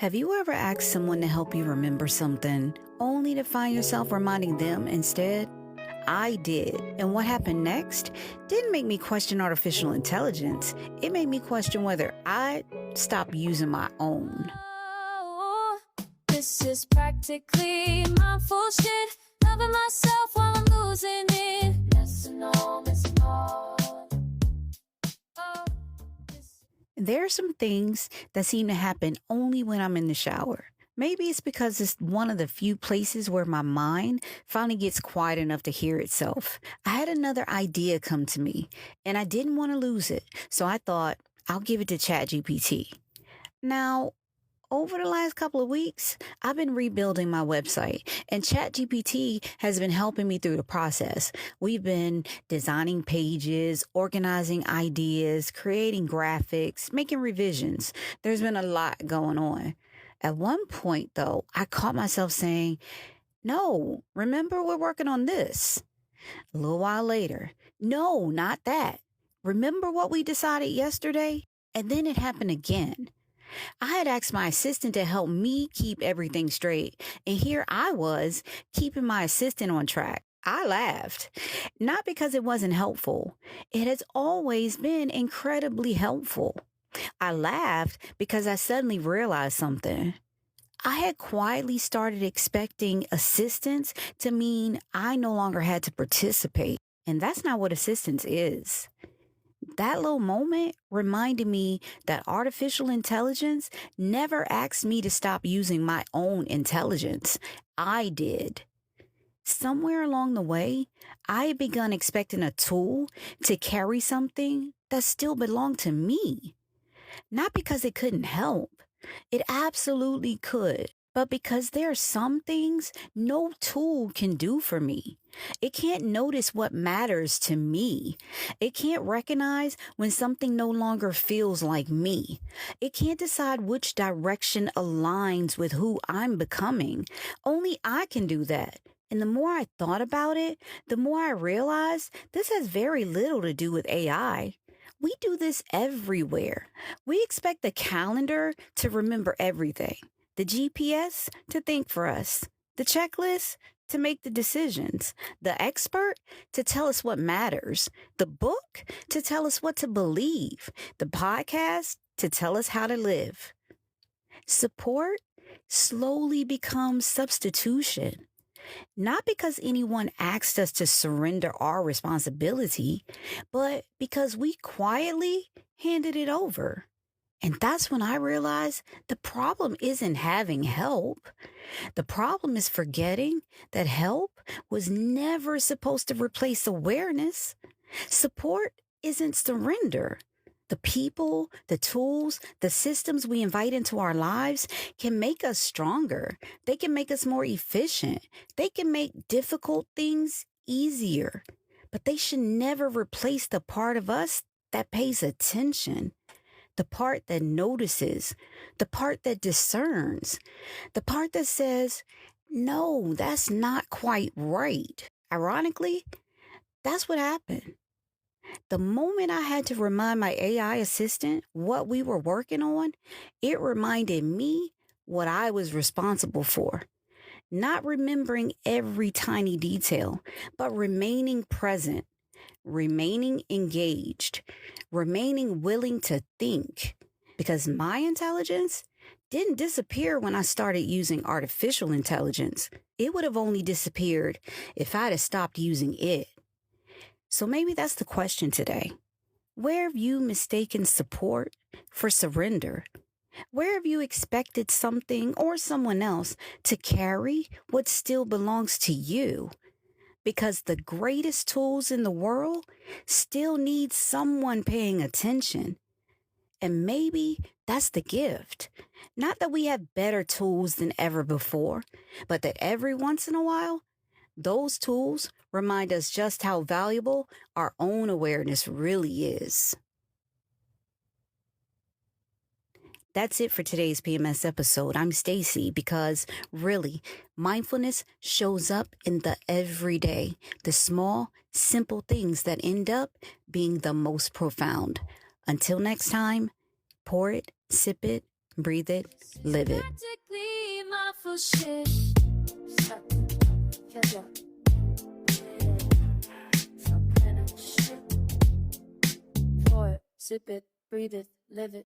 Have you ever asked someone to help you remember something, only to find yourself reminding them instead? I did. And what happened next didn't make me question artificial intelligence. It made me question whether I'd stop using my own. This is practically mindful shit. Loving myself while I'm losing it. Missing all, missing all. There are some things that seem to happen only when I'm in the shower. Maybe it's because it's one of the few places where my mind finally gets quiet enough to hear itself. I had another idea come to me, and I didn't want to lose it, so I thought I'll give it to ChatGPT. Now, over the last couple of weeks, I've been rebuilding my website, and ChatGPT has been helping me through the process. We've been designing pages, organizing ideas, creating graphics, making revisions. There's been a lot going on. At one point, though, I caught myself saying, "No, remember we're working on this." A little while later, "No, not that. Remember what we decided yesterday?" And then it happened again. I had asked my assistant to help me keep everything straight, and here I was keeping my assistant on track. I laughed, not because it wasn't helpful. It has always been incredibly helpful. I laughed because I suddenly realized something. I had quietly started expecting assistance to mean I no longer had to participate, and that's not what assistance is. That little moment reminded me that artificial intelligence never asked me to stop using my own intelligence. I did. Somewhere along the way, I had begun expecting a tool to carry something that still belonged to me. Not because it couldn't help. It absolutely could. But because there are some things no tool can do for me. It can't notice what matters to me. It can't recognize when something no longer feels like me. It can't decide which direction aligns with who I'm becoming. Only I can do that. And the more I thought about it, the more I realized this has very little to do with AI. We do this everywhere. We expect the calendar to remember everything, the GPS to think for us, the checklist to make the decisions, the expert to tell us what matters, the book to tell us what to believe, the podcast to tell us how to live. Support slowly becomes substitution. Not because anyone asked us to surrender our responsibility, but because we quietly handed it over. And that's when I realized the problem isn't having help. The problem is forgetting that help was never supposed to replace awareness. Support isn't surrender. The people, the tools, the systems we invite into our lives can make us stronger. They can make us more efficient. They can make difficult things easier. But they should never replace the part of us that pays attention, the part that notices, the part that discerns, the part that says, "No, that's not quite right." Ironically, that's what happened. The moment I had to remind my AI assistant what we were working on, it reminded me what I was responsible for. Not remembering every tiny detail, but remaining present, remaining engaged, remaining willing to think. Because my intelligence didn't disappear when I started using artificial intelligence. It would have only disappeared if I'd have stopped using it. So maybe that's the question today. Where have you mistaken support for surrender? Where have you expected something or someone else to carry what still belongs to you? Because the greatest tools in the world still need someone paying attention. And maybe that's the gift. Not that we have better tools than ever before, but that every once in a while, those tools remind us just how valuable our own awareness really is. That's it for today's P.M.S. episode. I'm Stacy because really, mindfulness shows up in the everyday, the small, simple things that end up being the most profound. Until next time, pour it, sip it, breathe it, live it. Practically mindful shit. Suck. Catch up. Some kind of shit. Pour it, sip it, breathe it, live it.